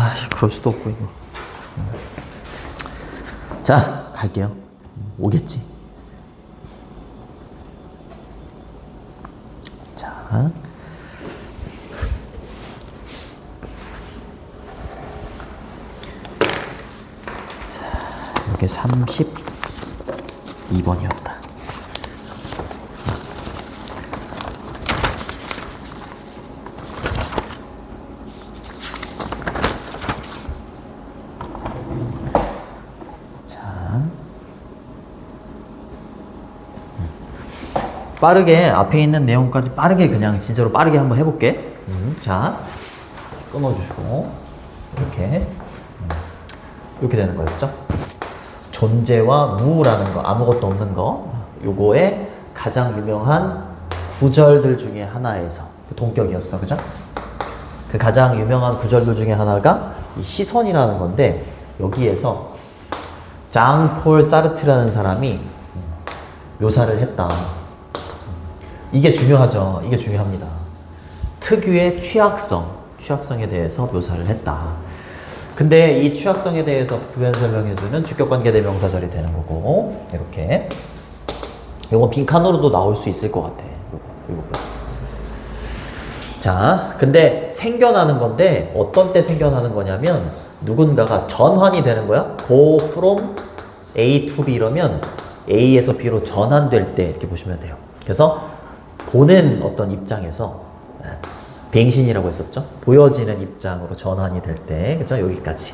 아, 그럴 수도 없고, 이거. 자, 갈게요. 오겠지. 자. 이게 32번이었다. 빠르게 앞에 있는 내용까지 빠르게 그냥 진짜로 빠르게 한번 해볼게. 자, 끊어주시고 이렇게 되는 거였죠. 존재와 무라는 거, 아무것도 없는 거, 요거의 가장 유명한 구절들 중에 하나에서 동격이었어, 그죠? 그 가장 유명한 구절들 중에 하나가 이 시선이라는 건데, 여기에서 장폴 사르트라는 사람이 묘사를 했다. 이게 중요하죠. 이게 중요합니다. 특유의 취약성에 대해서 묘사를 했다. 근데 이 취약성에 대해서 부연 설명해주는 주격관계대명사절이 되는 거고, 이렇게. 요건 빈칸으로도 나올 수 있을 것 같아. 요거. 자, 근데 생겨나는 건데, 어떤 때 생겨나는 거냐면, 누군가가 전환이 되는 거야. go from A to B 이러면 A에서 B로 전환될 때 이렇게 보시면 돼요. 그래서 보는 어떤 입장에서 뱅신이라고 했었죠. 보여지는 입장으로 전환이 될 때, 그죠? 여기까지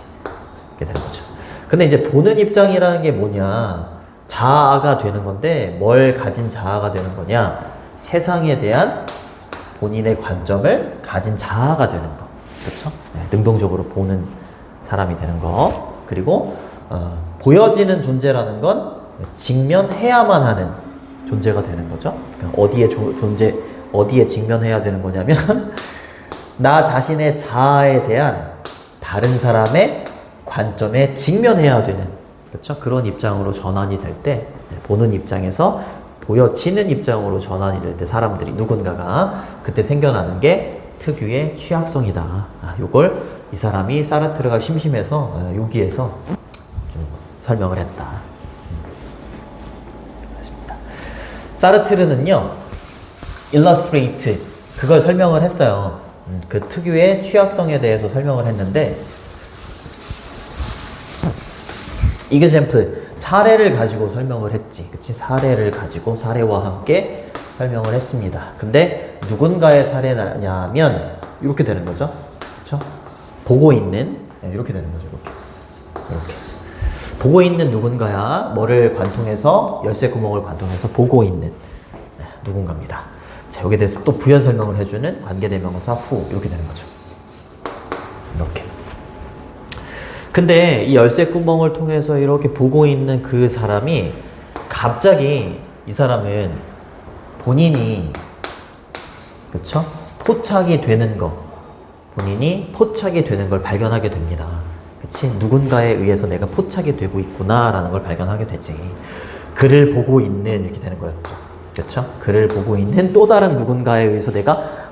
이렇게 되는 거죠. 근데 이제 보는 입장이라는 게 뭐냐? 자아가 되는 건데, 뭘 가진 자아가 되는 거냐? 세상에 대한 본인의 관점을 가진 자아가 되는 거, 그렇죠? 능동적으로 보는 사람이 되는 거. 그리고 보여지는 존재라는 건 직면해야만 하는 존재가 되는 거죠. 그러니까 어디에 직면해야 되는 거냐면 나 자신의 자아에 대한 다른 사람의 관점에 직면해야 되는, 그렇죠? 그런 입장으로 전환이 될 때, 보는 입장에서 보여지는 입장으로 전환이 될 때 사람들이, 누군가가 그때 생겨나는 게 특유의 취약성이다. 요걸 이 사람이 사르트르가 심심해서 여기에서 설명을 했다. 사르트르는요, illustrate, 그걸 설명을 했어요. 그 특유의 취약성에 대해서 설명을 했는데, example, 사례를 가지고 설명을 했지. 그치? 사례를 가지고, 사례와 함께 설명을 했습니다. 근데 누군가의 사례냐면, 이렇게 되는 거죠. 그쵸? 보고 있는, 이렇게 되는 거죠. 이렇게. 보고 있는 누군가야, 뭐를 관통해서, 열쇠 구멍을 관통해서 보고 있는 누군가입니다. 자, 여기에 대해서 또 부연 설명을 해주는 관계대명사 후, 이렇게 되는 거죠. 이렇게. 근데 이 열쇠 구멍을 통해서 이렇게 보고 있는 그 사람이 갑자기, 이 사람은 본인이, 그쵸? 포착이 되는 거, 본인이 포착이 되는 걸 발견하게 됩니다. 그치? 누군가에 의해서 내가 포착이 되고 있구나라는 걸 발견하게 되지. 그를 보고 있는, 이렇게 되는 거였죠. 그렇죠? 그를 보고 있는 또 다른 누군가에 의해서 내가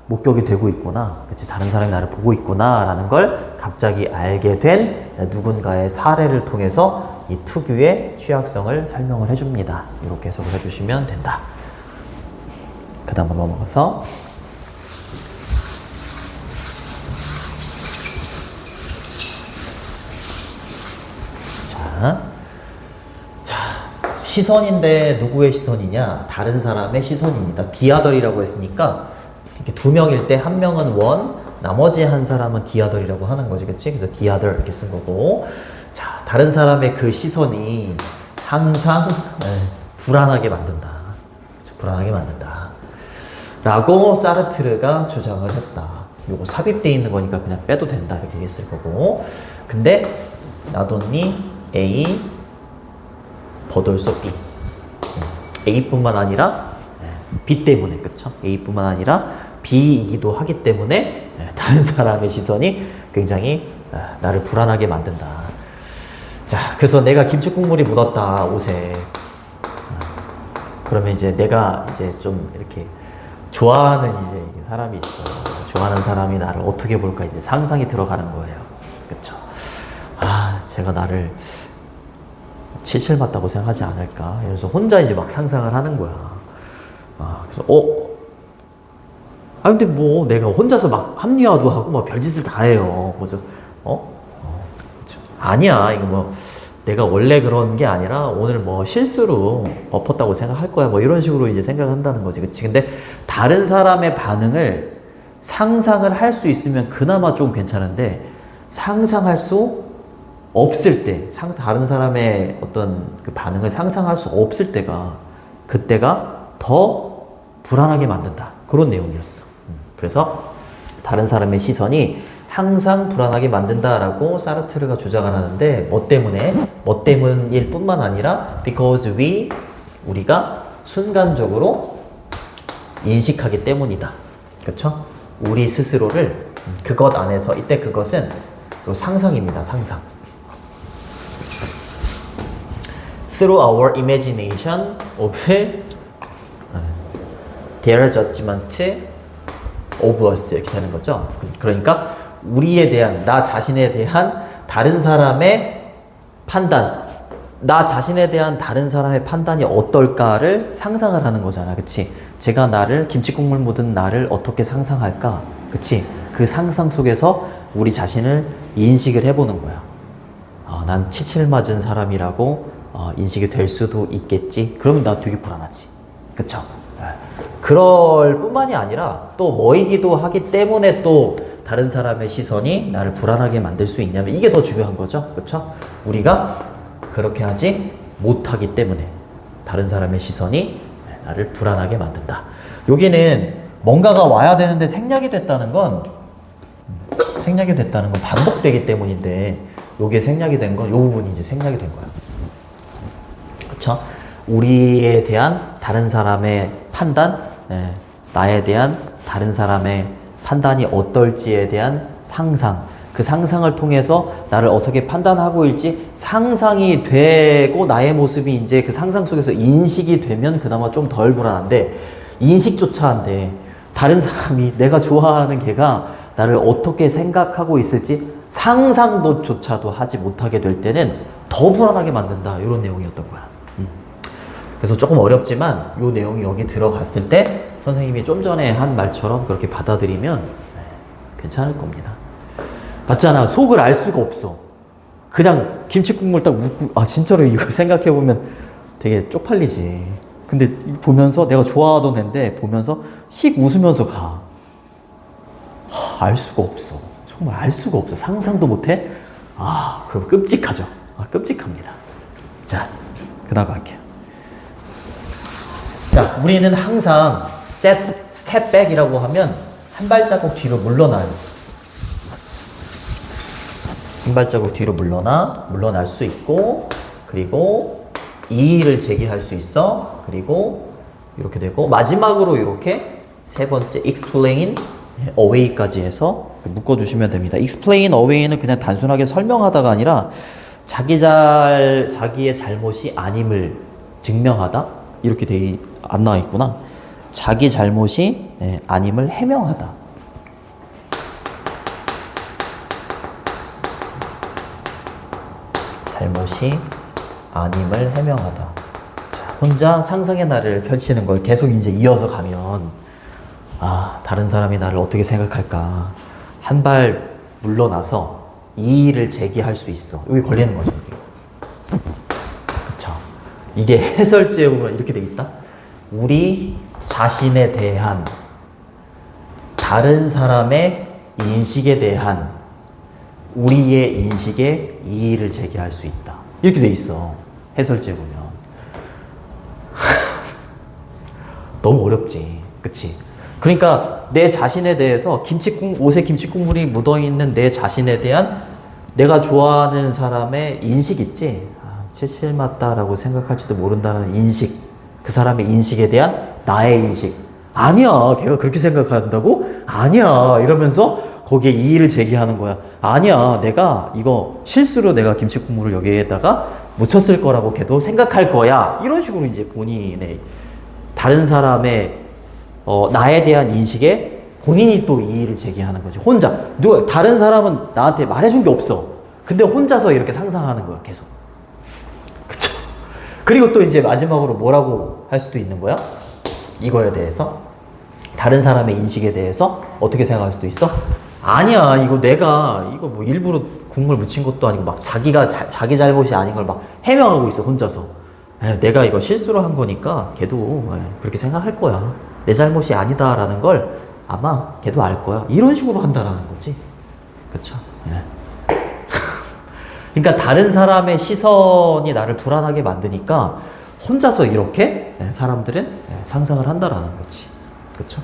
목격이 되고 있구나. 그치? 다른 사람이 나를 보고 있구나라는 걸 갑자기 알게 된 누군가의 사례를 통해서 이 특유의 취약성을 설명을 해줍니다. 이렇게 해석을 해주시면 된다. 그 다음으로 넘어가서 자, 시선인데 누구의 시선이냐? 다른 사람의 시선입니다. 디아덜이라고 했으니까 이렇게 두 명일 때 한 명은 원, 나머지 한 사람은 디아덜이라고 하는 거지, 그치? 그래서 디아덜 이렇게 쓴 거고, 자, 다른 사람의 그 시선이 항상 불안하게 만든다. 그쵸? 불안하게 만든다. 라고 사르트르가 주장을 했다. 요거 삽입되어 있는 거니까 그냥 빼도 된다 이렇게 얘기했을 거고, 근데 나돈니 A 버돌소 B, A뿐만 아니라 B 때문에, 그쵸? A뿐만 아니라 B이기도 하기 때문에 다른 사람의 시선이 굉장히 나를 불안하게 만든다. 자, 그래서 내가 김치 국물이 묻었다 옷에. 그러면 이제 내가 이제 좀 이렇게 좋아하는 이제 사람이 있어. 좋아하는 사람이 나를 어떻게 볼까 이제 상상이 들어가는 거예요. 그쵸? 아, 제가 나를 칠칠 맞다고 생각하지 않을까? 이러면서 혼자 이제 막 상상을 하는 거야. 아, 그래서, 근데 뭐, 내가 혼자서 막 합리화도 하고, 막 별짓을 다 해요. 뭐죠? 그쵸. 아니야. 이거 뭐, 내가 원래 그런 게 아니라, 오늘 뭐, 실수로 엎었다고 생각할 거야. 뭐, 이런 식으로 이제 생각한다는 거지. 그치? 근데, 다른 사람의 반응을 상상을 할 수 있으면 그나마 좀 괜찮은데, 상상할 수 없을 때, 다른 사람의 어떤 그 반응을 상상할 수 없을 때가, 그때가 더 불안하게 만든다. 그런 내용이었어. 그래서 다른 사람의 시선이 항상 불안하게 만든다라고 사르트르가 주장을 하는데, 뭐 때문에? 뭐 때문일 뿐만 아니라 because 우리가 순간적으로 인식하기 때문이다. 그렇죠? 우리 스스로를 그것 안에서, 이때 그것은 상상입니다. 상상. Through our imagination of their judgment of us 이렇게 되는 거죠. 그러니까 우리에 대한, 나 자신에 대한 다른 사람의 판단, 나 자신에 대한 다른 사람의 판단이 어떨까를 상상을 하는 거잖아. 그치? 제가 나를, 김치국물 묻은 나를 어떻게 상상할까? 그치? 그 상상 속에서 우리 자신을 인식을 해보는 거야. 난 치칠 맞은 사람이라고 인식이 될 수도 있겠지. 그러면 나 되게 불안하지. 그쵸? 그럴 뿐만이 아니라 또 뭐이기도 하기 때문에 또 다른 사람의 시선이 나를 불안하게 만들 수 있냐면 이게 더 중요한 거죠. 그쵸? 우리가 그렇게 하지 못하기 때문에 다른 사람의 시선이 나를 불안하게 만든다. 여기는 뭔가가 와야 되는데 생략이 됐다는 건 반복되기 때문인데, 여기에 생략이 된 건 이 부분이 이제 생략이 된 거야. 그쵸? 우리에 대한 다른 사람의 판단, 나에 대한 다른 사람의 판단이 어떨지에 대한 상상, 그 상상을 통해서 나를 어떻게 판단하고 있지 상상이 되고, 나의 모습이 이제 그 상상 속에서 인식이 되면 그나마 좀 덜 불안한데, 인식조차 안 돼. 다른 사람이, 내가 좋아하는 걔가 나를 어떻게 생각하고 있을지 상상도조차도 하지 못하게 될 때는 더 불안하게 만든다. 이런 내용이었던 거야. 그래서 조금 어렵지만 이 내용이 여기 들어갔을 때 선생님이 좀 전에 한 말처럼 그렇게 받아들이면 괜찮을 겁니다. 맞잖아. 속을 알 수가 없어. 그냥 김치국물 딱 묻고, 진짜로 이거 생각해보면 되게 쪽팔리지. 근데 보면서, 내가 좋아하던 애인데 보면서 씩 웃으면서 가. 알 수가 없어. 정말 알 수가 없어. 상상도 못해. 그럼 끔찍하죠. 끔찍합니다. 자, 그 다음 갈게요. 자, 우리는 항상 스텝 백이라고 하면 한 발자국 뒤로 물러나요. 한 발자국 뒤로 물러날 수 있고, 그리고 이의를 제기할 수 있어. 그리고 이렇게 되고, 마지막으로 이렇게 세 번째 explain away까지 해서 묶어주시면 됩니다. explain away는 그냥 단순하게 설명하다가 아니라 자기의 잘못이 아님을 증명하다, 이렇게 안 나와 있구나. 자기 잘못이 아님을 해명하다. 잘못이 아님을 해명하다. 자, 혼자 상상의 나를 펼치는 걸 계속 이제 이어서 가면, 다른 사람이 나를 어떻게 생각할까. 한 발 물러나서 이의를 제기할 수 있어. 여기 걸리는 거죠. 그쵸? 이게 해설지에 보면 이렇게 돼 있다. 우리 자신에 대한 다른 사람의 인식에 대한 우리의 인식에 이의를 제기할 수 있다. 이렇게 돼 있어. 해설지에 보면. 너무 어렵지. 그치? 그러니까 내 자신에 대해서 옷에 김치국물이 묻어있는 내 자신에 대한 내가 좋아하는 사람의 인식 있지? 칠칠 맞다라고 생각할지도 모른다는 인식, 그 사람의 인식에 대한 나의 인식. 아니야, 걔가 그렇게 생각한다고? 아니야, 이러면서 거기에 이의를 제기하는 거야. 아니야, 내가 이거 실수로 내가 김치국물을 여기에다가 묻혔을 거라고 걔도 생각할 거야. 이런 식으로 이제 본인의 다른 사람의 나에 대한 인식에 본인이 또 이의를 제기하는 거지. 혼자. 다른 사람은 나한테 말해준 게 없어. 근데 혼자서 이렇게 상상하는 거야, 계속. 그쵸? 그리고 또 이제 마지막으로 뭐라고 할 수도 있는 거야? 이거에 대해서. 다른 사람의 인식에 대해서 어떻게 생각할 수도 있어? 아니야, 이거 내가, 이거 뭐 일부러 국물 묻힌 것도 아니고 막 자기 잘못이 아닌 걸 막 해명하고 있어, 혼자서. 내가 이거 실수로 한 거니까 걔도 그렇게 생각할 거야. 내 잘못이 아니다라는 걸 아마 걔도 알 거야. 이런 식으로 한다라는 거지. 그쵸? 그러니까 다른 사람의 시선이 나를 불안하게 만드니까 혼자서 이렇게 사람들은 상상을 한다라는 거지. 그쵸?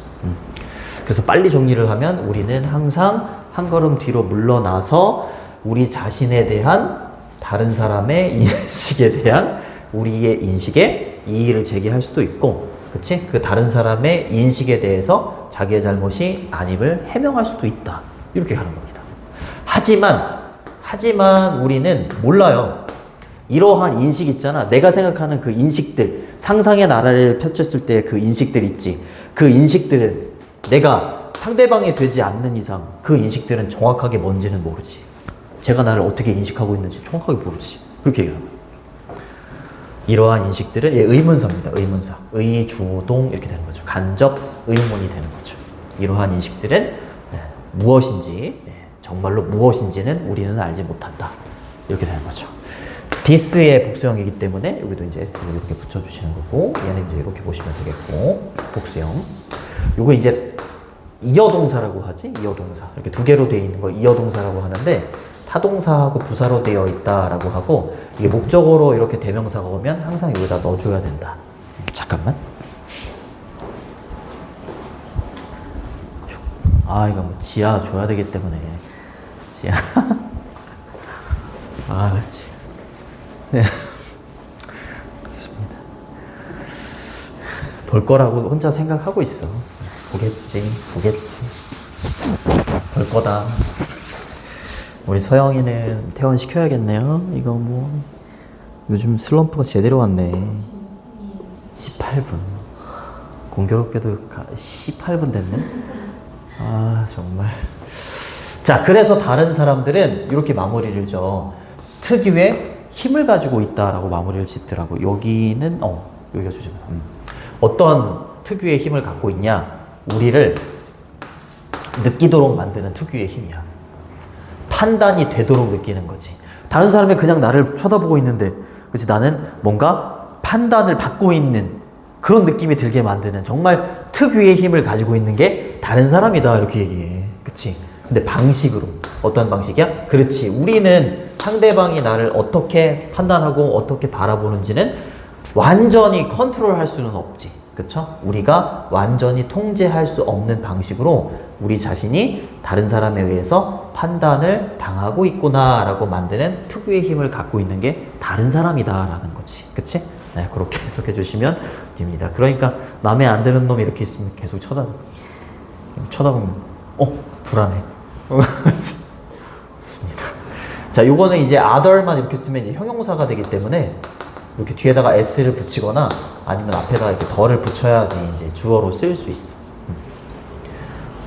그래서 빨리 정리를 하면 우리는 항상 한 걸음 뒤로 물러나서 우리 자신에 대한 다른 사람의 인식에 대한 우리의 인식에 이의를 제기할 수도 있고, 그치? 그 다른 사람의 인식에 대해서 자기의 잘못이 아님을 해명할 수도 있다. 이렇게 가는 겁니다. 하지만 우리는 몰라요. 이러한 인식 있잖아. 내가 생각하는 그 인식들, 상상의 나라를 펼쳤을 때 그 인식들 있지. 그 인식들은 내가 상대방이 되지 않는 이상 그 인식들은 정확하게 뭔지는 모르지. 제가 나를 어떻게 인식하고 있는지 정확하게 모르지. 그렇게 얘기하는 거예요. 이러한 인식들은 의문사입니다. 의문사. 의, 주, 동 이렇게 되는 거죠. 간접 의문이 되는 거죠. 이러한 인식들은 무엇인지, 정말로 무엇인지는 우리는 알지 못한다. 이렇게 되는 거죠. this의 복수형이기 때문에 여기도 이제 s를 이렇게 붙여주시는 거고, 얘는 이제 이렇게 보시면 되겠고, 복수형. 요거 이제 이어동사라고 하지? 이어동사. 이렇게 두 개로 되어 있는 걸 이어동사라고 하는데, 타동사하고 부사로 되어 있다라고 하고, 이게 목적어로 이렇게 대명사가 오면 항상 여기다 넣어줘야 된다. 잠깐만. 이거 뭐 지하 줘야 되기 때문에. 지하. 그렇지. 네. 좋습니다. 볼 거라고 혼자 생각하고 있어. 보겠지. 볼 거다. 우리 서영이는 퇴원시켜야겠네요. 이거 뭐 요즘 슬럼프가 제대로 왔네. 18분. 공교롭게도 18분 됐네. 정말. 자, 그래서 다른 사람들은 이렇게 마무리를 줘. 특유의 힘을 가지고 있다라고 마무리를 짓더라고. 여기는 여기가 주제가. 어떤 특유의 힘을 갖고 있냐? 우리를 느끼도록 만드는 특유의 힘이야. 판단이 되도록 느끼는 거지. 다른 사람이 그냥 나를 쳐다보고 있는데, 그치? 나는 뭔가 판단을 받고 있는 그런 느낌이 들게 만드는 정말 특유의 힘을 가지고 있는 게 다른 사람이다. 이렇게 얘기해. 그치? 근데 방식으로. 어떤 방식이야? 그렇지. 우리는 상대방이 나를 어떻게 판단하고 어떻게 바라보는지는 완전히 컨트롤할 수는 없지. 그쵸? 우리가 완전히 통제할 수 없는 방식으로 우리 자신이 다른 사람에 의해서 판단을 당하고 있구나 라고 만드는 특유의 힘을 갖고 있는 게 다른 사람이다 라는 거지. 그치? 네, 그렇게 해석해 주시면 됩니다. 그러니까 마음에 안 드는 놈이 이렇게 있으면 계속 쳐다보면 불안해. 좋습니다. 자, 요거는 이제 other만 이렇게 쓰면 이제 형용사가 되기 때문에 이렇게 뒤에다가 s를 붙이거나 아니면 앞에다가 이렇게 더를 붙여야지 이제 주어로 쓰일 수 있어.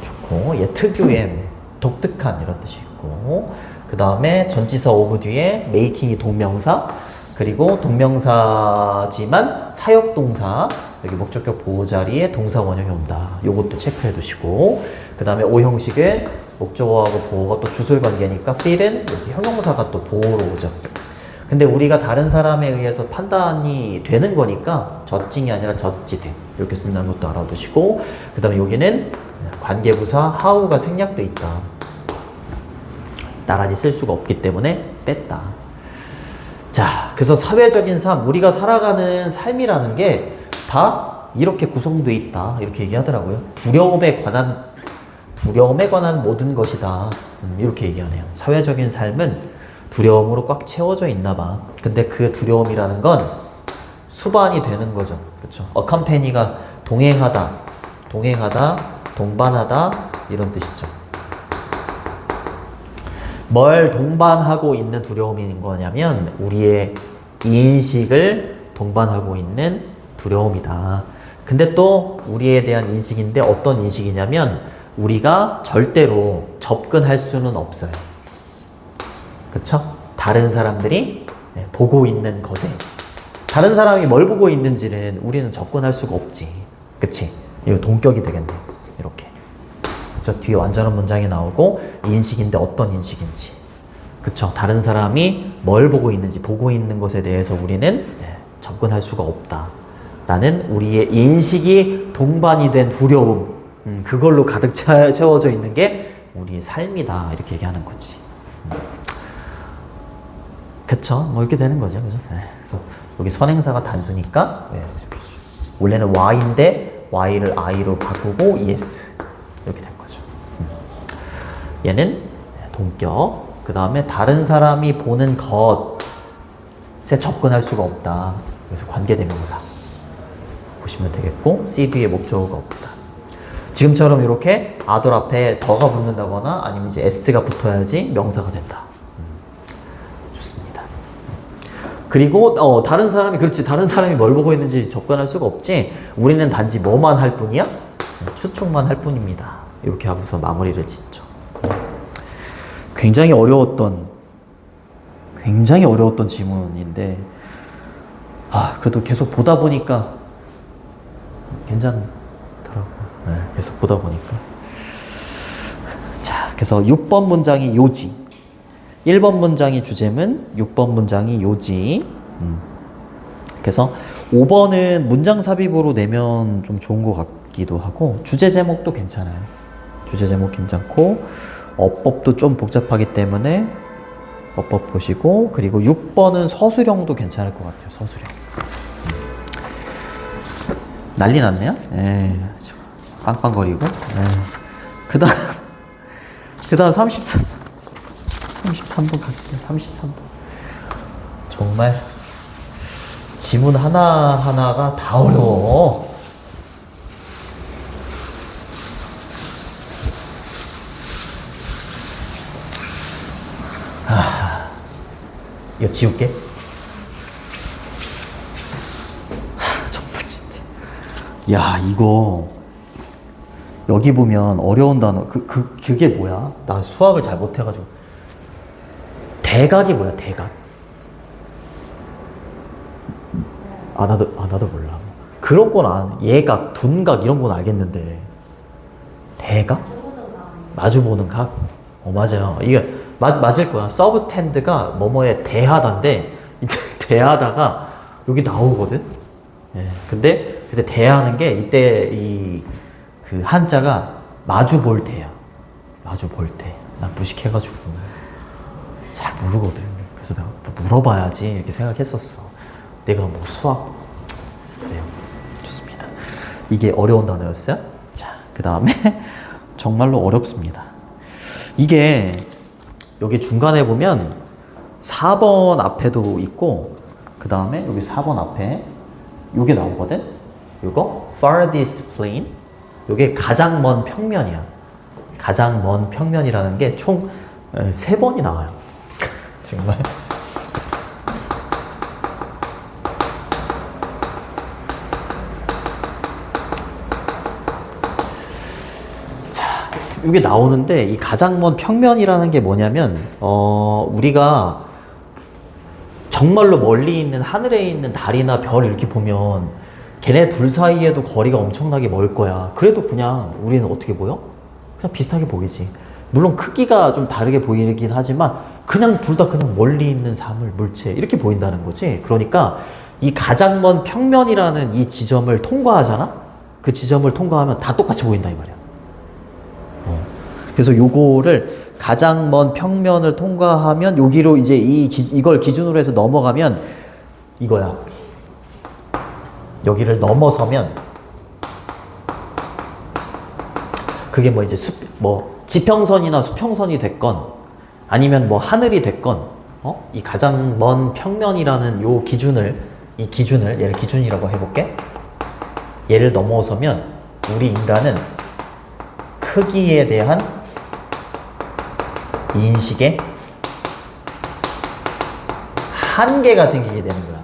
좋고, 얘 특유의 독특한 이런 뜻이 있고, 그 다음에 전치사 of 뒤에 making이 동명사, 그리고 동명사지만 사역동사, 여기 목적격 보호 자리에 동사 원형이 온다. 요것도 체크해 두시고, 그 다음에 O 형식은 목적어하고 보호가 또 주술 관계니까 feel은 여기 형용사가 또 보호로 오죠. 근데 우리가 다른 사람에 의해서 판단이 되는 거니까 젖징이 아니라 젖지드 이렇게 쓴다는 것도 알아두시고, 그 다음에 여기는 관계부사 how가 생략돼 있다. 나란히 쓸 수가 없기 때문에 뺐다. 자, 그래서 사회적인 삶, 우리가 살아가는 삶이라는 게 다 이렇게 구성돼 있다. 이렇게 얘기하더라고요. 두려움에 관한 모든 것이다. 이렇게 얘기하네요. 사회적인 삶은 두려움으로 꽉 채워져 있나 봐. 근데 그 두려움이라는 건 수반이 되는 거죠. 그쵸? accompany가 동행하다, 동반하다 이런 뜻이죠. 뭘 동반하고 있는 두려움인 거냐면 우리의 인식을 동반하고 있는 두려움이다. 근데 또 우리에 대한 인식인데 어떤 인식이냐면 우리가 절대로 접근할 수는 없어요. 그쵸? 다른 사람들이 보고 있는 것에 다른 사람이 뭘 보고 있는지는 우리는 접근할 수가 없지. 그치? 이거 동격이 되겠네. 이렇게. 저 뒤에 완전한 문장이 나오고 인식인데 어떤 인식인지. 그쵸? 다른 사람이 뭘 보고 있는지 보고 있는 것에 대해서 우리는 접근할 수가 없다. 라는 우리의 인식이 동반이 된 두려움. 그걸로 가득 채워져 있는 게 우리의 삶이다. 이렇게 얘기하는 거지. 그쵸? 뭐 이렇게 되는 거죠. 그죠? 그래서 여기 선행사가 단수니까 원래는 Y인데 Y를 I로 바꾸고 ES 이렇게 된 거죠. 얘는 동격. 그 다음에 다른 사람이 보는 것에 접근할 수가 없다. 그래서 관계대명사 보시면 되겠고 C 뒤에 목적어가 없다. 지금처럼 이렇게 아돌 앞에 더가 붙는다거나 아니면 이제 S가 붙어야지 명사가 된다. 좋습니다. 그리고 다른 사람이 그렇지 다른 사람이 뭘 보고 있는지 접근할 수가 없지. 우리는 단지 뭐만 할 뿐이야? 추측만 할 뿐입니다. 이렇게 하고서 마무리를 짓죠. 굉장히 어려웠던 지문인데 그래도 계속 보다 보니까 괜찮더라고. 계속 보다 보니까. 자, 그래서 6번 문장이 요지. 1번 문장이 주제문, 6번 문장이 요지. 그래서 5번은 문장 삽입으로 내면 좀 좋은 것 같기도 하고 주제 제목도 괜찮아요. 주제 제목 괜찮고 어법도 좀 복잡하기 때문에 어법 보시고 그리고 6번은 서술형도 괜찮을 것 같아요. 서술형. 난리 났네요. 빵빵거리고. 그 다음 33번 갈게요. 33번. 정말 지문 하나하나가 다 어려워. 이거 지울게. 정말 진짜. 야, 이거 여기 보면 어려운 단어 그게 뭐야? 나 수학을 잘 못해가지고. 대각이 뭐야? 대각. 나도 몰라. 그런 건 예각, 둔각 이런 건 알겠는데 대각? 마주보는 각? 맞아요. 이게 맞을 거야. 서브텐드가 뭐뭐에 대하다인데 대하다가 여기 나오거든. 근데 대하는 게 이때 그 한자가 마주 볼 때야. 마주 볼 때. 나 무식해가지고 잘 모르거든. 그래서 내가 물어봐야지 이렇게 생각했었어. 내가 뭐 수학. 그래요. 좋습니다. 이게 어려운 단어였어요. 자, 그 다음에 정말로 어렵습니다. 이게 여기 중간에 보면 4번 앞에도 있고 그 다음에 여기 4번 앞에 요게 나오거든. 요거 farthest plane. 요게 가장 먼 평면이야. 가장 먼 평면이라는 게 총 3번이 나와요. 정말. 이게 나오는데 이 가장 먼 평면이라는 게 뭐냐면 우리가 정말로 멀리 있는 하늘에 있는 달이나 별 이렇게 보면 걔네 둘 사이에도 거리가 엄청나게 멀 거야. 그래도 그냥 우리는 어떻게 보여? 그냥 비슷하게 보이지. 물론 크기가 좀 다르게 보이긴 하지만 그냥 둘 다 그냥 멀리 있는 사물, 물체 이렇게 보인다는 거지. 그러니까 이 가장 먼 평면이라는 이 지점을 통과하잖아? 그 지점을 통과하면 다 똑같이 보인다 이 말이야. 그래서 요거를 가장 먼 평면을 통과하면 여기로 이제 이걸 기준으로 해서 넘어가면 이거야. 여기를 넘어서면 그게 뭐 이제 지평선이나 수평선이 됐건 아니면 뭐 하늘이 됐건 이 가장 먼 평면이라는 요 기준을 얘를 기준이라고 해볼게. 얘를 넘어서면 우리 인간은 크기에 대한 인식에 한계가 생기게 되는 거야.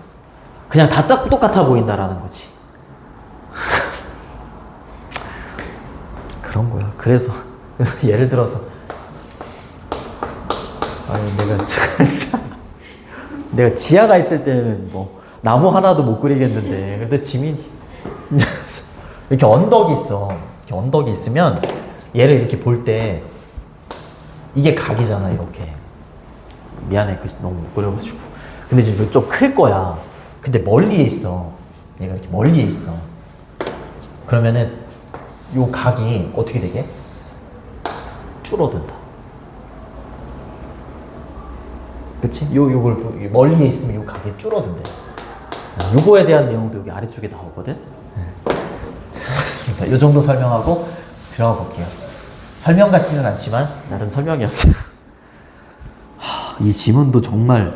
그냥 다 똑같아 보인다라는 거지. 그런 거야. 그래서 예를 들어서 아니 내가 지하가 있을 때는 뭐 나무 하나도 못 그리겠는데 근데 지민이 이렇게 언덕이 있어. 이렇게 언덕이 있으면 얘를 이렇게 볼 때 이게 각이잖아. 이렇게 미안해 너무 못 그려가지고 근데 지금 좀 클 거야. 근데 멀리에 있어. 얘가 이렇게 멀리에 있어. 그러면은 요 각이 어떻게 되게? 줄어든다. 그치? 요걸 멀리에 있으면 요 각이 줄어든대. 요거에 대한 내용도 여기 아래쪽에 나오거든? 네. 요 정도 설명하고 들어가 볼게요. 설명 같지는 않지만 나름 설명이었어요. 이 지문도 정말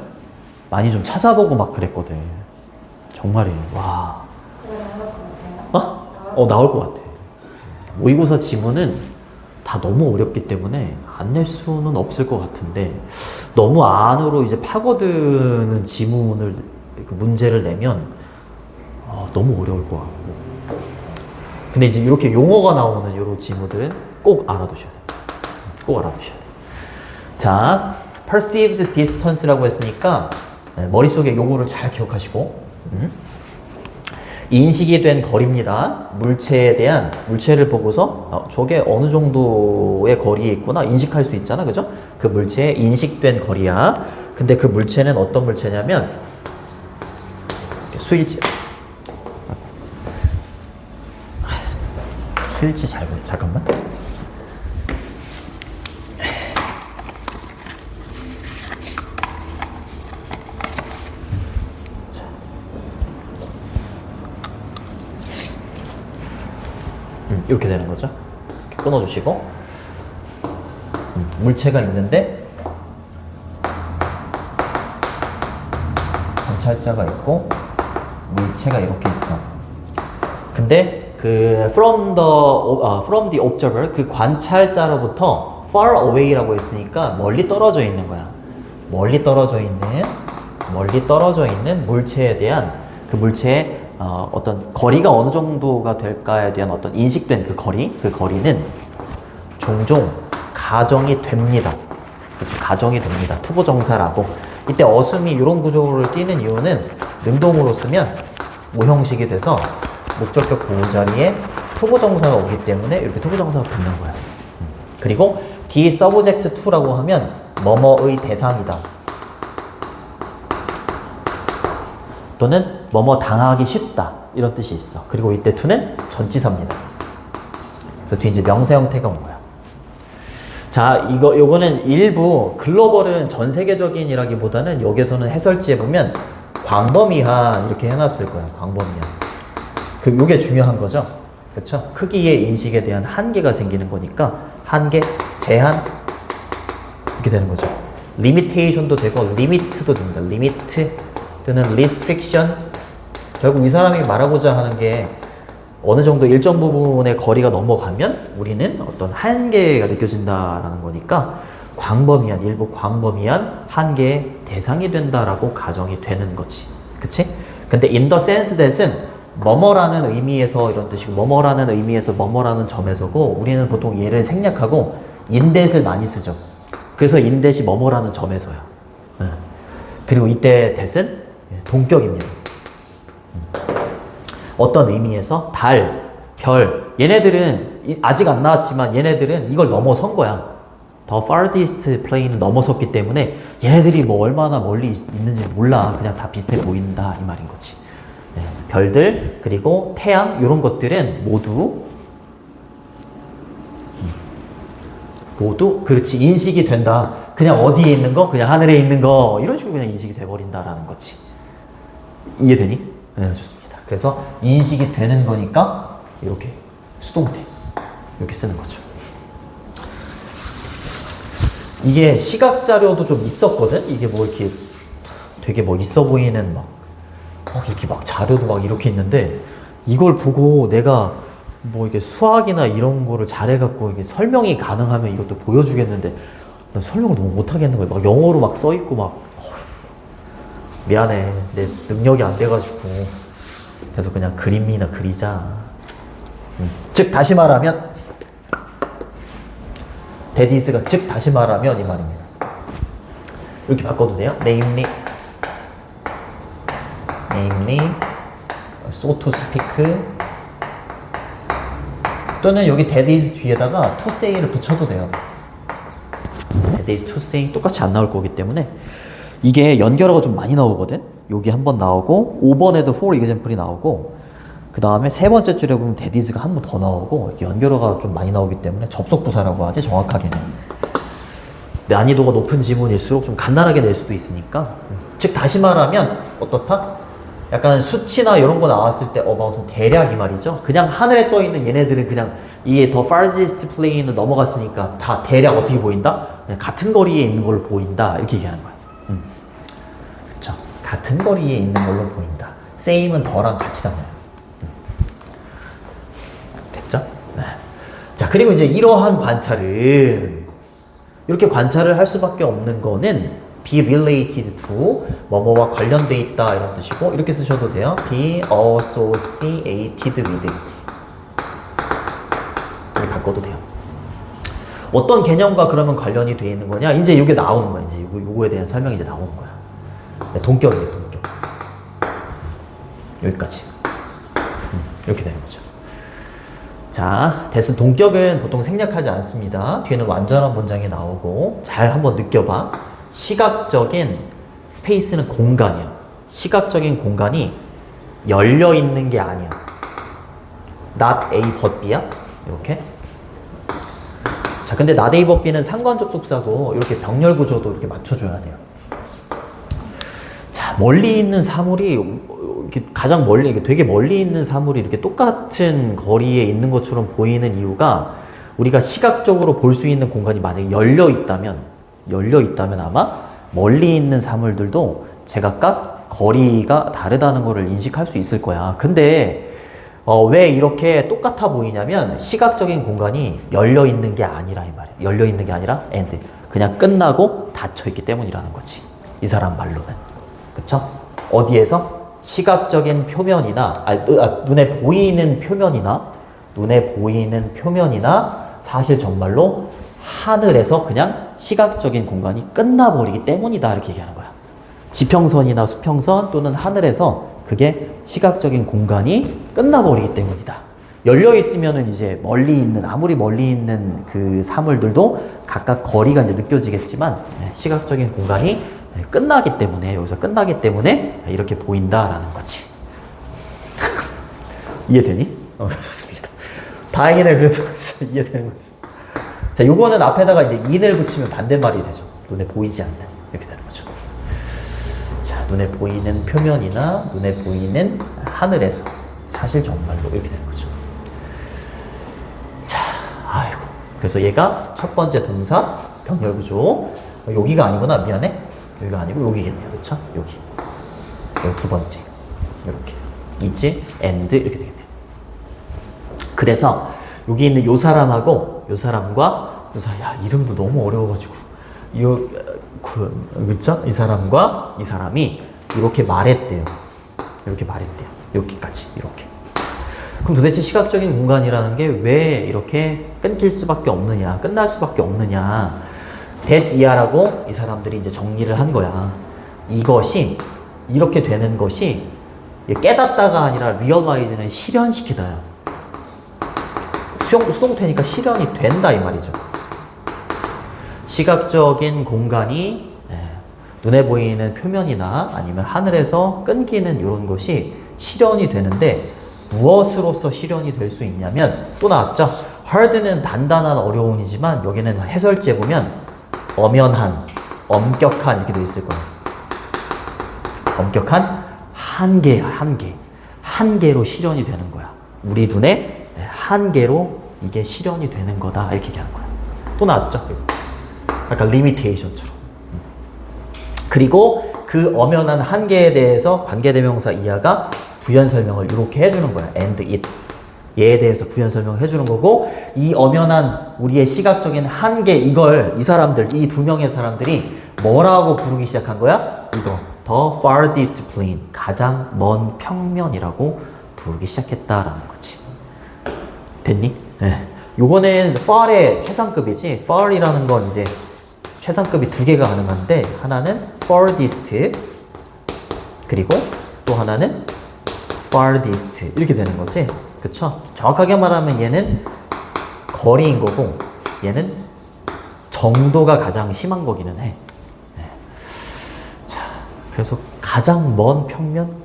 많이 좀 찾아보고 막 그랬거든. 정말이에요. 와. 나올 것 같아. 모의고사 지문은 다 너무 어렵기 때문에 안 낼 수는 없을 것 같은데 너무 안으로 이제 파고드는 지문을 그 문제를 내면 너무 어려울 것 같고 근데 이제 이렇게 용어가 나오는 이런 지문들은 꼭 알아두셔야 돼요. 꼭 알아두셔야 돼요. 자, perceived distance라고 했으니까 머릿속에 용어를 잘 기억하시고 인식이 된 거리입니다. 물체를 보고서 저게 어느 정도의 거리에 있구나 인식할 수 있잖아. 그죠? 그 물체의 인식된 거리야. 근데 그 물체는 어떤 물체냐면 수일치 잘 보여. 잠깐만. 이렇게 되는 거죠. 이렇게 끊어주시고 물체가 있는데 관찰자가 있고 물체가 이렇게 있어. 근데 그 from the observer 그 관찰자로부터 far away라고 했으니까 멀리 떨어져 있는 거야. 멀리 떨어져 있는 물체에 대한 그 물체의 어떤 거리가 어느 정도가 될까에 대한 어떤 인식된 그 거리는 종종 가정이 됩니다. 그렇죠? 가정이 됩니다. 투부정사라고. 이때 어순이 이런 구조를 띄는 이유는 능동으로 쓰면 모형식이 돼서 목적격 보호자리에 투부정사가 오기 때문에 이렇게 투부정사가 붙는 거야. 그리고 the subject to라고 하면 뭐뭐의 대상이다. 또는 뭐뭐 당하기 쉽다 이런 뜻이 있어. 그리고 이때 to는 전치사입니다. 그래서 뒤에 이제 명사 형태가 온 거야. 자, 요거는 일부 글로벌은 전 세계적인이라기보다는 여기서는 해설지에 보면 광범위한 이렇게 해놨을 거야. 광범위한. 요게 중요한 거죠. 그렇죠? 크기의 인식에 대한 한계가 생기는 거니까 한계, 제한 이렇게 되는 거죠. limitation도 되고 limit도 됩니다. limit 또는 restriction. 결국 이 사람이 말하고자 하는 게 어느 정도 일정 부분의 거리가 넘어가면 우리는 어떤 한계가 느껴진다라는 거니까 일부 광범위한 한계의 대상이 된다라고 가정이 되는 거지. 그치? 근데 in the sense that은 뭐뭐라는 의미에서 이런 뜻이고 뭐뭐라는 의미에서 뭐뭐라는 점에서고 우리는 보통 얘를 생략하고 in that을 많이 쓰죠. 그래서 in that이 뭐뭐라는 점에서야. 그리고 이때 that은 동격입니다. 어떤 의미에서 달, 별 얘네들은 아직 안 나왔지만 얘네들은 이걸 넘어선 거야. 더 farthest plane을 넘어섰기 때문에 얘네들이 뭐 얼마나 멀리 있는지 몰라. 그냥 다 비슷해 보인다 이 말인 거지. 별들 그리고 태양 이런 것들은 모두 그렇지 인식이 된다. 그냥 어디에 있는 거 그냥 하늘에 있는 거 이런 식으로 그냥 인식이 돼버린다라는 거지. 이해되니? 네, 좋습니다. 그래서 인식이 되는 거니까 이렇게 수동태 이렇게 쓰는 거죠. 이게 시각 자료도 좀 있었거든. 이게 뭐 이렇게 되게 뭐 있어 보이는 막 이렇게 막 자료도 막 이렇게 있는데 이걸 보고 내가 뭐 이게 수학이나 이런 거를 잘해갖고 이게 설명이 가능하면 이것도 보여주겠는데 나 설명을 너무 못하겠는 거야. 막 영어로 막 써있고 막 미안해 내 능력이 안 돼가지고 그래서 그냥 그림이나 그리자. 즉 다시 말하면 that is가 즉 다시 말하면 이 말입니다. 이렇게 바꿔도 돼요. namely, so to speak, 또는 여기 that is 뒤에다가 to say를 붙여도 돼요. that is to say 똑같이 안 나올 거기 때문에 이게 연결어가 좀 많이 나오거든. 여기 한 번 나오고 5번에도 for example이 나오고 그 다음에 세 번째 줄에 보면 that is가 한 번 더 나오고 이렇게 연결어가 좀 많이 나오기 때문에 접속부사라고 하지 정확하게는. 난이도가 높은 지문일수록 좀 간단하게 낼 수도 있으니까. 즉 다시 말하면 어떻다? 약간 수치나 이런 거 나왔을 때 about 대략 이 말이죠. 그냥 하늘에 떠 있는 얘네들은 그냥 이게 the farthest plane을 넘어갔으니까 다 대략 어떻게 보인다? 그냥 같은 거리에 있는 걸로 보인다 이렇게 얘기하는 거야. 그렇죠? 같은 거리에 있는 걸로 보인다. same은 더랑 같이 다녀요. 됐죠? 네. 자 그리고 이제 이러한 관찰을 이렇게 관찰을 할 수밖에 없는 거는 be related to 뭐뭐와 관련돼 있다 이런 뜻이고 이렇게 쓰셔도 돼요. be associated with 이렇게 바꿔도 돼요. 어떤 개념과 그러면 관련이 돼 있는 거냐? 이제 이게 나오는 거야. 이제 요거에 대한 설명이 이제 나오는 거야. 네, 동격이에요, 동격. 여기까지. 이렇게 되는 거죠. 자, 대스 동격은 보통 생략하지 않습니다. 뒤에는 완전한 문장이 나오고 잘 한번 느껴봐. 시각적인 스페이스는 공간이야. 시각적인 공간이 열려 있는 게 아니야. not A but B야. 이렇게. 자, 근데 not A but B는 상관 접속사고 이렇게 병렬 구조도 이렇게 맞춰줘야 돼요. 자, 멀리 있는 사물이 이렇게 가장 멀리, 되게 멀리 있는 사물이 이렇게 똑같은 거리에 있는 것처럼 보이는 이유가 우리가 시각적으로 볼 수 있는 공간이 만약에 열려 있다면 아마 멀리 있는 사물들도 제각각 거리가 다르다는 것을 인식할 수 있을 거야. 근데 왜 이렇게 똑같아 보이냐면 시각적인 공간이 열려 있는 게 아니라 이 말이야. 열려 있는 게 아니라 and 그냥 끝나고 닫혀 있기 때문이라는 거지. 이 사람 말로는. 그쵸? 어디에서? 시각적인 표면이나 눈에 보이는 표면이나 사실 정말로 하늘에서 그냥 시각적인 공간이 끝나버리기 때문이다 이렇게 얘기하는 거야. 지평선이나 수평선 또는 하늘에서 그게 시각적인 공간이 끝나버리기 때문이다. 열려 있으면은 이제 아무리 멀리 있는 그 사물들도 각각 거리가 이제 느껴지겠지만 시각적인 공간이 끝나기 때문에 여기서 끝나기 때문에 이렇게 보인다라는 거지. 이해되니? 좋습니다. 다행이네 그래도 이해되는 거지. 자, 요거는 앞에다가 이제 in을 붙이면 반대말이 되죠. 눈에 보이지 않는 이렇게 되는 거죠. 자, 눈에 보이는 표면이나 눈에 보이는 하늘에서 사실 정말로 이렇게 되는 거죠. 자, 아이고. 그래서 얘가 첫 번째 동사 병렬 구조. 여기가 아니구나. 미안해. 여기가 아니고 여기겠네요. 그렇죠? 여기 두 번째. 이렇게 is, and 이렇게 되겠네요. 그래서 여기 있는 요 사람하고 요 사람과 야 이름도 너무 어려워가지고 그렇죠? 이 사람과 이 사람이 이렇게 말했대요. 여기까지 이렇게. 그럼 도대체 시각적인 공간이라는 게 왜 이렇게 끊길 수밖에 없느냐, 끝날 수밖에 없느냐? that 이하라고 이 사람들이 이제 정리를 한 거야. 이것이 이렇게 되는 것이 깨닫다가 아니라 realize는 실현시키다야. 수동태니까 실현이 된다 이 말이죠. 시각적인 공간이 눈에 보이는 표면이나 아니면 하늘에서 끊기는 이런 것이 실현이 되는데 무엇으로서 실현이 될 수 있냐면 또 나왔죠. hard는 단단한 어려움이지만 여기는 해설지에 보면 엄연한, 엄격한 이렇게 돼 있을 거예요. 엄격한 한계야, 한계. 한계로 실현이 되는 거야. 우리 눈에 한계로 이게 실현이 되는 거다 이렇게 얘기하는 거야. 또 나왔죠? 약간 리미테이션처럼. 그리고 그 엄연한 한계에 대해서 관계대명사 이하가 부연 설명을 이렇게 해주는 거야. and it. 얘에 대해서 부연 설명을 해주는 거고 이 엄연한 우리의 시각적인 한계 이걸 이 사람들, 이 두 명의 사람들이 뭐라고 부르기 시작한 거야? 이거 the farthest plane, 가장 먼 평면이라고 부르기 시작했다라는 거지. 됐니? 네. 요거는 far의 최상급이지. far이라는 건 이제 최상급이 두 개가 가능한데 하나는 farthest 그리고 또 하나는 farthest 이렇게 되는 거지. 그쵸? 정확하게 말하면 얘는 거리인 거고 얘는 정도가 가장 심한 거기는 해. 네. 자, 그래서 가장 먼 평면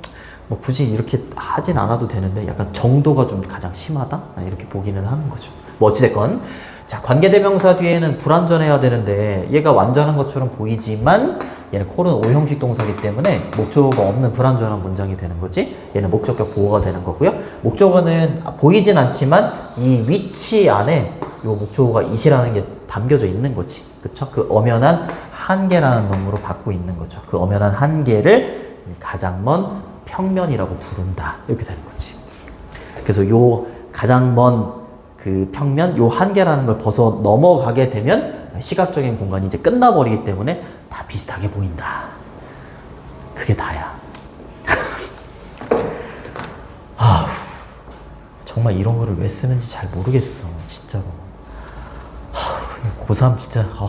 뭐 굳이 이렇게 하진 않아도 되는데 약간 정도가 좀 가장 심하다? 이렇게 보기는 하는 거죠. 뭐 어찌됐건 자, 관계대명사 뒤에는 불완전해야 되는데 얘가 완전한 것처럼 보이지만 얘는 콜은 오형식 동사이기 때문에 목적어가 없는 불완전한 문장이 되는 거지. 얘는 목적격 보호가 되는 거고요. 목적어는 보이진 않지만 이 위치 안에 이 목적어가 it이라는 게 담겨져 있는 거지. 그쵸? 그 엄연한 한계라는 놈으로 받고 있는 거죠. 그 엄연한 한계를 가장 먼 평면이라고 부른다. 이렇게 되는 거지. 그래서 요 가장 먼 그 평면, 요 한계라는 걸 벗어 넘어가게 되면 시각적인 공간이 이제 끝나버리기 때문에 다 비슷하게 보인다. 그게 다야. 아우, 정말 이런 거를 왜 쓰는지 잘 모르겠어. 진짜로. 고3 진짜, 아우.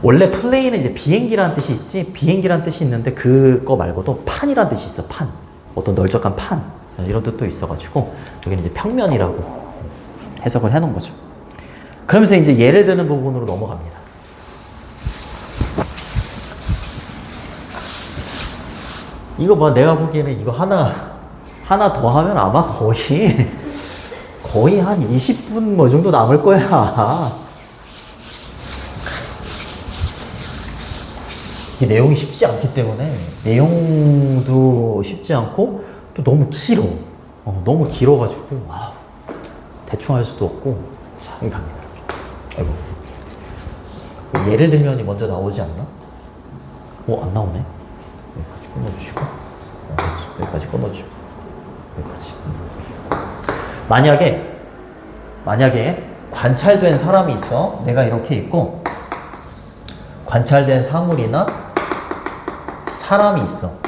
원래 플레이는 이제 비행기라는 뜻이 있지. 비행기라는 뜻이 있는데 그거 말고도 판이라는 뜻이 있어. 판. 어떤 널쩍한 판. 이런 뜻도 있어가지고 여기는 이제 평면이라고 해석을 해놓은 거죠. 그러면서 이제 예를 드는 부분으로 넘어갑니다. 이거 봐, 내가 보기에는 이거 하나 더 하면 아마 거의 한 20분 뭐 정도 남을 거야. 이 내용이 쉽지 않기 때문에 내용도 쉽지 않고 또 너무 길어. 너무 길어가지고 대충 할 수도 없고. 자, 여기 갑니다. 아이고. 예를 들면이 먼저 나오지 않나? 안 나오네. 여기까지 끊어주시고 여기까지 끊어주시고 여기까지. 만약에 관찰된 사람이 있어. 내가 이렇게 있고 관찰된 사물이나 사람이 있어.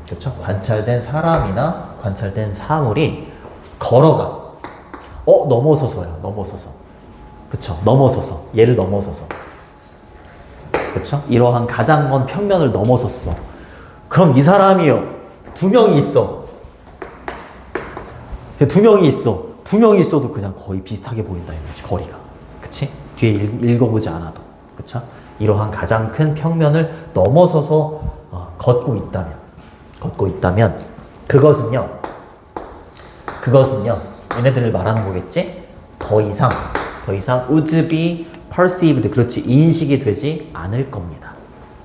그렇죠? 관찰된 사람이나 관찰된 사물이 걸어가. 넘어서서요. 넘어서서. 그쵸? 넘어서서. 얘를 넘어서서. 그쵸? 이러한 가장 먼 평면을 넘어섰어. 그럼 이 사람이요. 두 명이 있어. 두 명이 있어. 두 명이 있어도 그냥 거의 비슷하게 보인다. 이거지. 거리가. 그치? 뒤에 읽어보지 않아도. 그쵸? 이러한 가장 큰 평면을 넘어서서 걷고 있다면 그것은요 얘네들을 말하는 거겠지? 더 이상 would be perceived, 그렇지, 인식이 되지 않을 겁니다.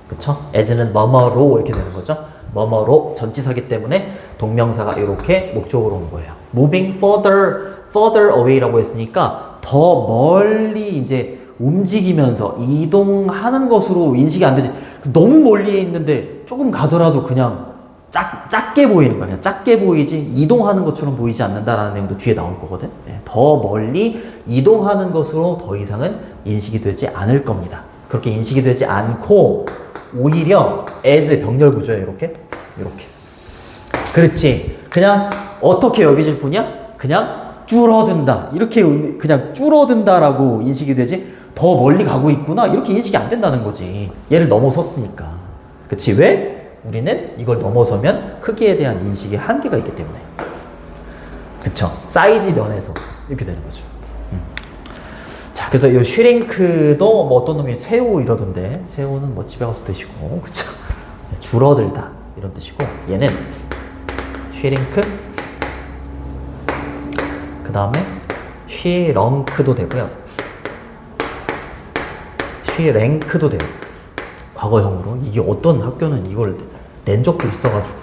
그쵸? as는 뭐뭐로 이렇게 되는 거죠. 뭐뭐로 전치사기 때문에 동명사가 이렇게 목적으로 온 거예요. moving further away라고 했으니까 더 멀리 이제 움직이면서 이동하는 것으로 인식이 안 되지. 너무 멀리 있는데 조금 가더라도 그냥 작게 보이는 거야. 작게 보이지 이동하는 것처럼 보이지 않는다라는 내용도 뒤에 나올 거거든. 더 멀리 이동하는 것으로 더 이상은 인식이 되지 않을 겁니다. 그렇게 인식이 되지 않고 오히려 as 병렬 구조예요. 이렇게. 그렇지. 그냥 어떻게 여겨질 뿐이야? 그냥 줄어든다. 이렇게 그냥 줄어든다라고 인식이 되지 더 멀리 가고 있구나. 이렇게 인식이 안 된다는 거지. 얘를 넘어섰으니까. 그치? 왜? 우리는 이걸 넘어서면 크기에 대한 인식의 한계가 있기 때문에. 그쵸? 사이즈 면에서 이렇게 되는 거죠. 자, 그래서 이 슈링크도 뭐 어떤 놈이 새우 이러던데, 새우는 뭐 집에 가서 드시고, 그쵸? 줄어들다 이런 뜻이고, 얘는 슈링크, 그 다음에 슈렁크도 되고요. 슈랭크도 돼요. 과거형으로. 이게 어떤 학교는 이걸 낸 적도 있어가지고.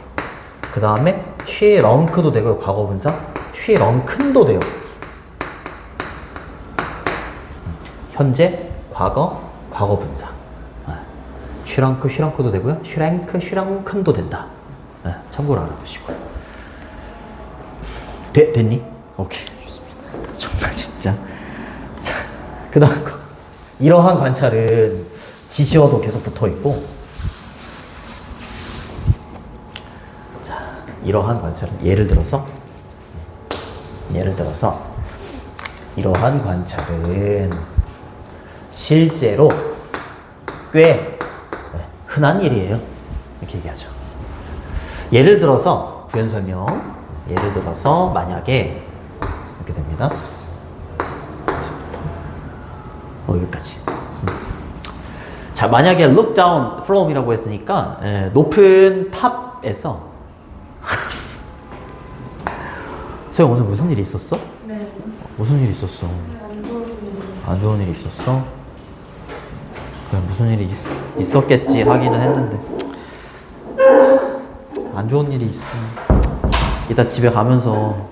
그 다음에 슈렁크도 되고요. 과거분사. 슈렁큰도 돼요. 현재, 과거, 과거분사. 슈렁크도 되고요. 슈랭크, 슈렁큰도 된다. 참고로 알아두시고요. 됐니? 오케이. 좋습니다. 정말 진짜. 자, 그 다음 거. 이러한 관찰은 지시어도 계속 붙어 있고, 자, 이러한 관찰은 예를 들어서 이러한 관찰은 실제로 꽤 흔한 일이에요. 이렇게 얘기하죠. 예를 들어서 부연 설명. 예를 들어서 만약에 이렇게 됩니다. 여기까지. 자, 만약에 look down from이라고 했으니까 높은 탑에서 소영 오늘 무슨 일이 있었어? 네. 무슨 일이 있었어? 안 좋은 일. 안 좋은 일이 있었어? 그래, 무슨 일이 있었겠지 하기는 했는데 안 좋은 일이 있어. 이따 집에 가면서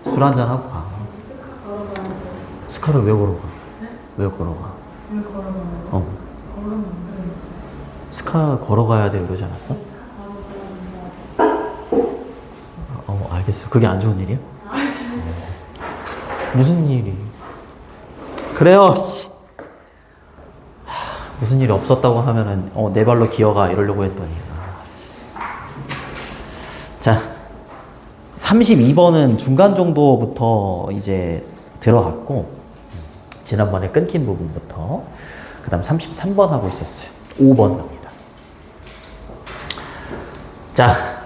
술 한잔 하고 가. 스카 걸어가는데. 스카를 왜 걸어가? 네? 왜 걸어가? 왜 걸어가요? 걸으면 안 그래요. 스카 걸어가야 돼 그러지 않았어? 알겠어. 그게 안 좋은 일이야? 무슨 일이? 그래요. 씨. 무슨 일이 없었다고 하면은 내 발로 기어가 이러려고 했더니. 자, 32번은 중간 정도부터 이제 들어갔고 지난번에 끊긴 부분부터 그 다음 33번 하고 있었어요. 5번 갑니다. 자,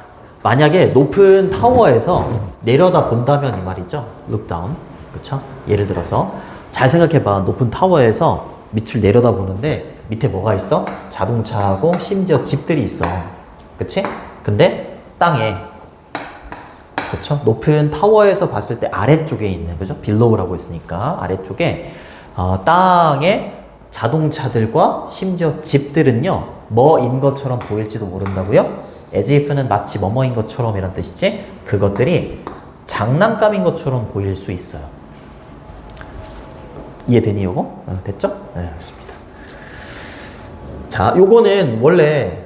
만약에 높은 타워에서 내려다 본다면 이 말이죠. look down. 그쵸? 예를 들어서 잘 생각해봐. 높은 타워에서 밑을 내려다 보는데 밑에 뭐가 있어? 자동차하고 심지어 집들이 있어. 그치? 근데 땅에 그쵸? 높은 타워에서 봤을 때 아래쪽에 있는 그죠? 빌로우라고 했으니까 아래쪽에 땅에 자동차들과 심지어 집들은요 뭐인 것처럼 보일지도 모른다고요? as if는 마치 뭐뭐인 것처럼 이란 뜻이지 그것들이 장난감인 것처럼 보일 수 있어요. 이해되니 요거? 됐죠? 네, 좋습니다. 자, 요거는 원래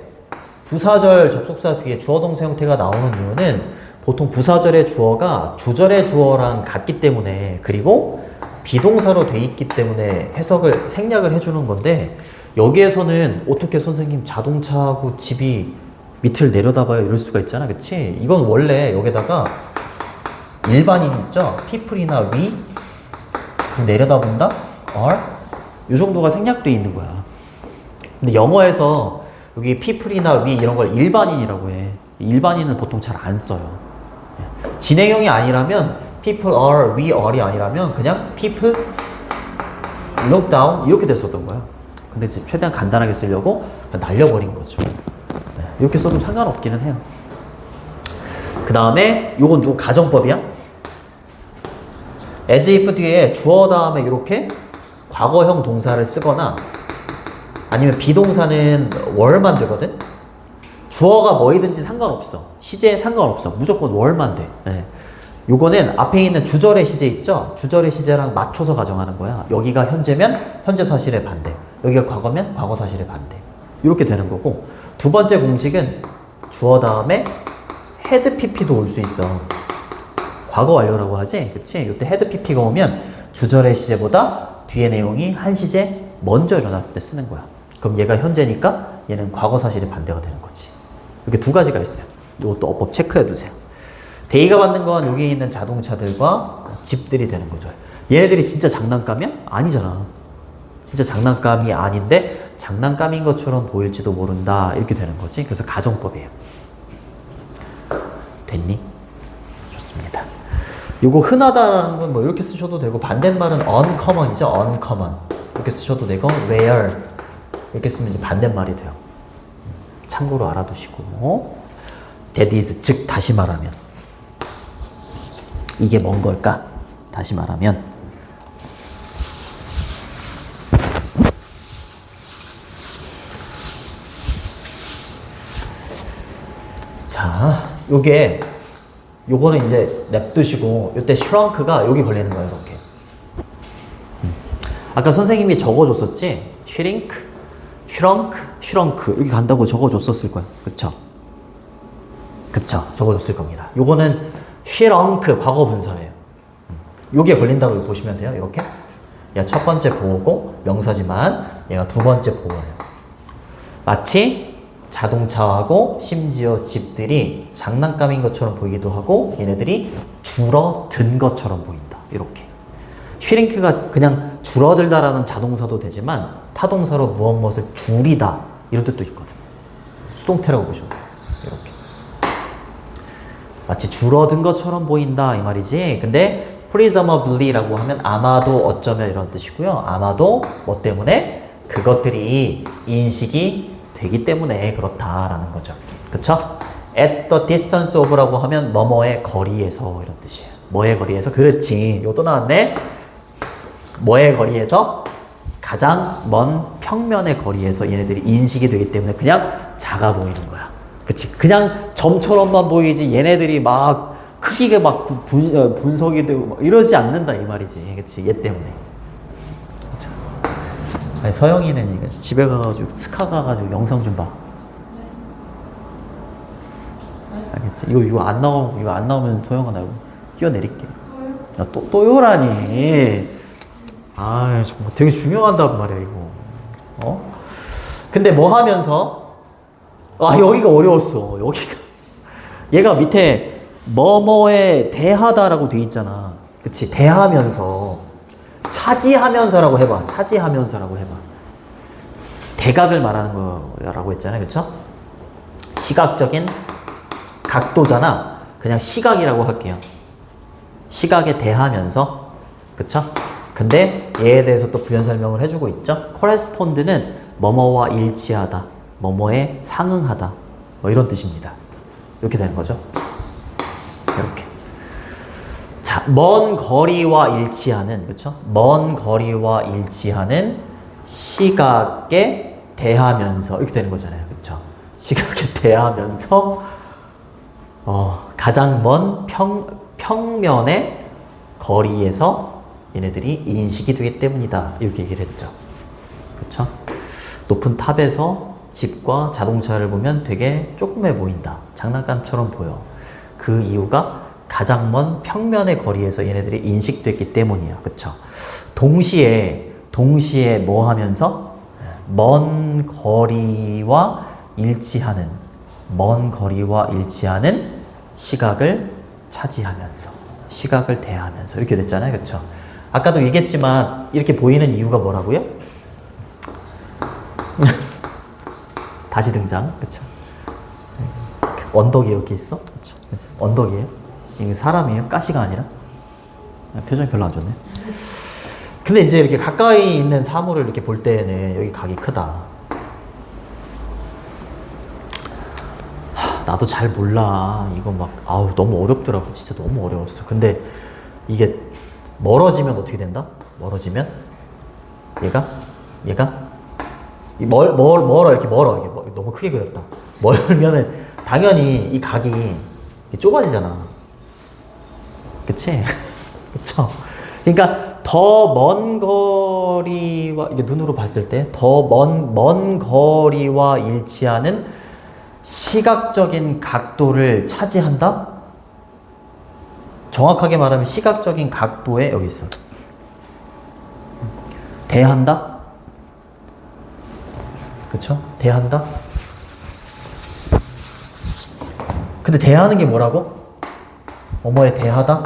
부사절 접속사 뒤에 주어 동사 형태가 나오는 이유는 보통 부사절의 주어가 주절의 주어랑 같기 때문에 그리고 비동사로 돼 있기 때문에 해석을 생략을 해주는 건데 여기에서는 어떻게 선생님 자동차하고 집이 밑을 내려다봐요 이럴 수가 있잖아. 그치? 이건 원래 여기다가 일반인 있죠? people이나 we 내려다본다? are? 이 정도가 생략돼 있는 거야. 근데 영어에서 여기 people이나 we 이런 걸 일반인이라고 해. 일반인은 보통 잘 안 써요. 진행형이 아니라면 people are, we are이 아니라면 그냥 people look down 이렇게 됐었던 거야. 근데 이제 최대한 간단하게 쓰려고 날려버린 거죠. 이렇게 써도 상관없기는 해요. 그 다음에 요건 또 가정법이야. as if 뒤에 주어 다음에 이렇게 과거형 동사를 쓰거나 아니면 비동사는 were만 되거든. 주어가 뭐이든지 상관없어. 시제에 상관없어. 무조건 were만 돼. 네. 요거는 앞에 있는 주절의 시제 있죠? 주절의 시제랑 맞춰서 가정하는 거야. 여기가 현재면 현재 사실의 반대. 여기가 과거면 과거 사실의 반대. 이렇게 되는 거고 두 번째 공식은 주어 다음에 had pp도 올 수 있어. 과거 완료라고 하지? 그치? 이때 had pp가 오면 주절의 시제보다 뒤에 내용이 한 시제 먼저 일어났을 때 쓰는 거야. 그럼 얘가 현재니까 얘는 과거 사실의 반대가 되는 거지. 이렇게 두 가지가 있어요. 이것도 어법 체크해 두세요. 대의가 받는 건 여기 있는 자동차들과 집들이 되는 거죠. 얘네들이 진짜 장난감이야? 아니잖아. 진짜 장난감이 아닌데 장난감인 것처럼 보일지도 모른다. 이렇게 되는 거지. 그래서 가정법이에요. 됐니? 좋습니다. 이거 흔하다라는 건 뭐 이렇게 쓰셔도 되고 반대말은 uncommon이죠. uncommon. 이렇게 쓰셔도 되고 rare 이렇게 쓰면 이제 반대말이 돼요. 참고로 알아두시고 that is 즉 다시 말하면 이게 뭔 걸까? 다시 말하면 자, 요거는 이제 냅두시고 요때 shrunk가 여기 걸리는 거예요. 이렇게 아까 선생님이 적어줬었지? shrunk 이렇게 간다고 적어줬었을 거야. 그쵸? 적어줬을 겁니다. 요거는 shrunk 과거 분사예요. 요게 걸린다고 보시면 돼요. 이렇게 얘가 첫 번째 보호고 명사지만 얘가 두 번째 보호예요. 마치 자동차하고 심지어 집들이 장난감인 것처럼 보이기도 하고 얘네들이 줄어든 것처럼 보인다. 이렇게 슈링크가 그냥 줄어들다라는 자동사도 되지만 타동사로 무엇을 줄이다 이런 뜻도 있거든. 수동태라고 보시면 돼요. 이렇게 마치 줄어든 것처럼 보인다 이 말이지. 근데 presumably라고 하면 아마도 어쩌면 이런 뜻이고요. 아마도 뭐 때문에 그것들이 인식이 되기 때문에 그렇다라는 거죠. 그쵸? at the distance of라고 하면 뭐뭐의 거리에서 이런 뜻이에요. 뭐의 거리에서? 그렇지. 이것도 나왔네. 뭐의 거리에서? 가장 먼 평면의 거리에서 얘네들이 인식이 되기 때문에 그냥 작아 보이는 거야. 그치? 그냥 점처럼만 보이지 얘네들이 막 크기가 막 분석이 되고 막 이러지 않는다 이 말이지. 그치? 얘 때문에. 아니, 서영이는 이거 집에 가가지고 스카 가가지고 영상 좀 봐. 알겠지? 이거 안 나오면 소영아 나 이거 뛰어내릴게. 야, 또요라니. 아 정말 되게 중요하단 말이야 이거. 어? 근데 뭐 하면서? 아 여기가 어려웠어. 여기가 얘가 밑에 뭐뭐에 대하다라고 돼 있잖아. 그치? 대하면서 차지하면서라고 해봐. 차지하면서라고 해봐. 대각을 말하는 거라고 했잖아요. 그쵸? 시각적인 각도잖아. 그냥 시각이라고 할게요. 시각에 대하면서. 그쵸? 근데 얘에 대해서 또 부연 설명을 해주고 있죠. correspond는 뭐뭐와 일치하다. 뭐뭐에 상응하다. 뭐 이런 뜻입니다. 이렇게 되는 거죠. 이렇게. 자, 먼 거리와 일치하는, 그쵸? 먼 거리와 일치하는 시각에 대하면서 이렇게 되는 거잖아요. 그쵸? 시각에 대하면서 가장 먼 평면의 거리에서 얘네들이 인식이 되기 때문이다. 이렇게 얘기를 했죠. 그쵸? 높은 탑에서 집과 자동차를 보면 되게 조그매 보인다. 장난감처럼 보여. 그 이유가 가장 먼 평면의 거리에서 얘네들이 인식됐기 때문이에요. 그쵸? 동시에 뭐 하면서? 먼 거리와 일치하는 시각을 차지하면서, 시각을 대하면서 이렇게 됐잖아요. 그쵸? 아까도 얘기했지만 이렇게 보이는 이유가 뭐라고요? 다시 등장. 그쵸? 언덕이 이렇게 있어? 그쵸? 언덕이에요? 이게 사람이에요? 가시가 아니라? 표정이 별로 안 좋네. 근데 이제 이렇게 가까이 있는 사물을 이렇게 볼 때는 여기 각이 크다. 나도 잘 몰라. 이거 막, 너무 어렵더라고. 진짜 너무 어려웠어. 근데 이게 멀어지면 어떻게 된다? 멀어지면? 얘가? 멀어. 이렇게 너무 크게 그렸다. 멀면은 당연히 이 각이 좁아지잖아. 그치? 그쵸? 그러니까 더 먼 거리와, 이게 눈으로 봤을 때 더 먼 거리와 일치하는 시각적인 각도를 차지한다? 정확하게 말하면 시각적인 각도에 여기 있어. 대한다? 그쵸? 대한다? 근데 대하는 게 뭐라고? 뭐뭐에 대하다?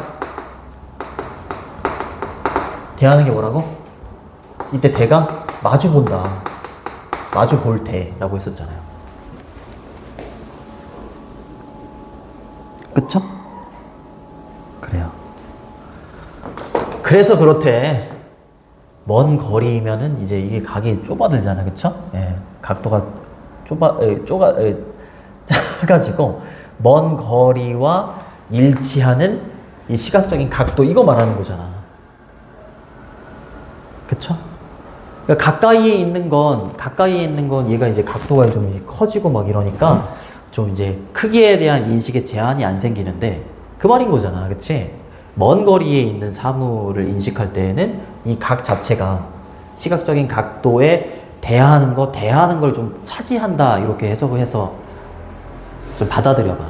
대하는 게 뭐라고? 이때 대가 마주 본다. 마주 볼 대라고 했었잖아요. 그쵸? 그래요. 그래서 그렇대. 먼 거리면은 이제 이게 각이 좁아들잖아. 그쵸? 예. 각도가 작아지고, 먼 거리와 일치하는 이 시각적인 각도, 이거 말하는 거잖아. 그쵸? 그러니까 가까이에 있는 건 얘가 이제 각도가 좀 커지고 막 이러니까 좀 이제 크기에 대한 인식에 제한이 안 생기는데 그 말인 거잖아. 그치? 먼 거리에 있는 사물을 인식할 때에는 이 각 자체가 시각적인 각도에 대하는 걸 좀 차지한다. 이렇게 해석을 해서 좀 받아들여봐.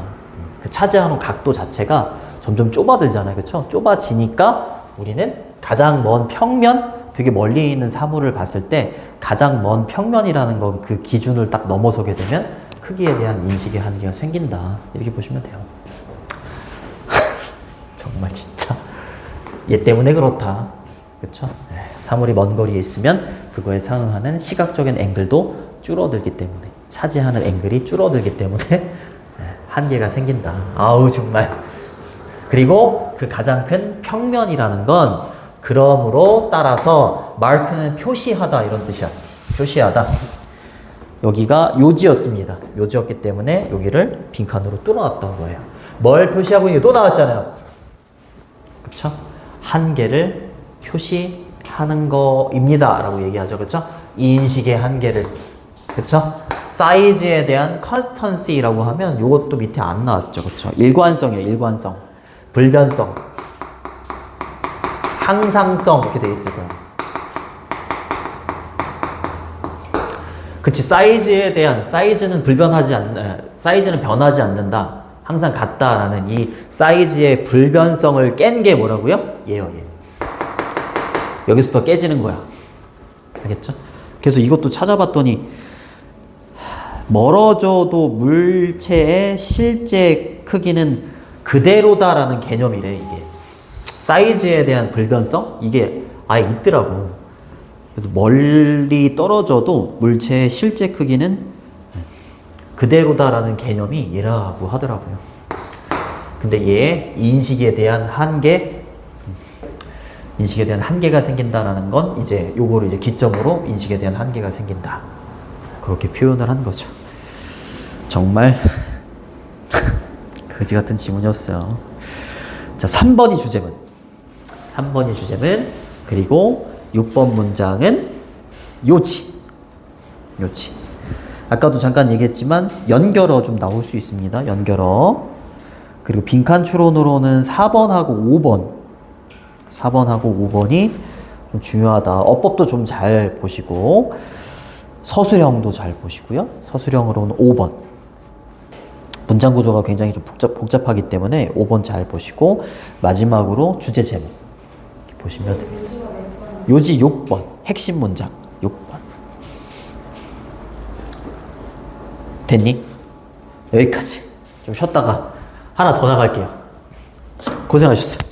그 차지하는 각도 자체가 점점 좁아들잖아요. 그쵸? 좁아지니까 우리는 가장 먼 평면, 되게 멀리 있는 사물을 봤을 때 가장 먼 평면이라는 건 그 기준을 딱 넘어서게 되면 크기에 대한 인식의 한계가 생긴다. 이렇게 보시면 돼요. 정말 진짜 얘 때문에 그렇다. 그쵸? 사물이 먼 거리에 있으면 그거에 상응하는 시각적인 앵글도 줄어들기 때문에, 차지하는 앵글이 줄어들기 때문에 한계가 생긴다. 아우 정말. 그리고 그 가장 큰 평면이라는 건 그러므로 따라서 마크는 표시하다 이런 뜻이야. 표시하다. 여기가 요지였습니다. 요지였기 때문에 여기를 빈칸으로 뚫어놨던 거예요. 뭘 표시하고 있는 게 또 나왔잖아요. 그쵸? 한계를 표시하는 거입니다. 라고 얘기하죠. 그쵸? 인식의 한계를. 그쵸? 사이즈에 대한 constancy라고 하면 이것도 밑에 안 나왔죠. 그쵸? 일관성이에요. 일관성. 불변성. 항상성. 이렇게 돼 있을 거예요. 그치, 사이즈에 대한, 사이즈는 변하지 않는다. 항상 같다라는 이 사이즈의 불변성을 깬 게 뭐라고요? 얘요, 얘. 여기서부터 깨지는 거야. 알겠죠? 그래서 이것도 찾아봤더니, 멀어져도 물체의 실제 크기는 그대로다라는 개념이래, 이게. 사이즈에 대한 불변성? 이게 아예 있더라고. 그래서 멀리 떨어져도 물체의 실제 크기는 그대로다라는 개념이 얘라고 하더라고요. 근데 얘의 인식에 대한 한계가 생긴다라는 건 이제 요거를 이제 기점으로 인식에 대한 한계가 생긴다. 그렇게 표현을 한 거죠. 정말 거지 같은 지문이었어요. 자, 3번이 주제문. 3번이 주제문. 그리고 6번 문장은 요지. 요지. 아까도 잠깐 얘기했지만 연결어 좀 나올 수 있습니다. 연결어. 그리고 빈칸 추론으로는 4번하고 5번. 4번하고 5번이 좀 중요하다. 어법도 좀 잘 보시고 서술형도 잘 보시고요. 서술형으로는 5번. 문장 구조가 굉장히 좀 복잡하기 때문에 5번 잘 보시고 마지막으로 주제 제목 보시면 됩니다. 요지 6번. 핵심 문장 6번. 됐니? 여기까지. 좀 쉬었다가 하나 더 나갈게요. 고생하셨어요.